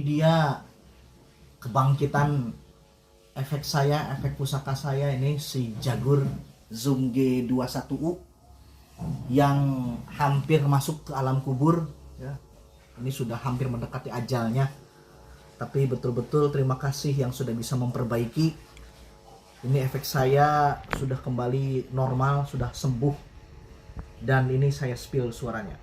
dia kebangkitan efek saya, efek pusaka saya ini si Jagur Zoom G21U yang hampir masuk ke alam kubur ya. Ini sudah hampir mendekati ajalnya. Tapi betul-betul terima kasih yang sudah bisa memperbaiki. Ini efek saya sudah kembali normal, sudah sembuh. Dan ini saya spill suaranya.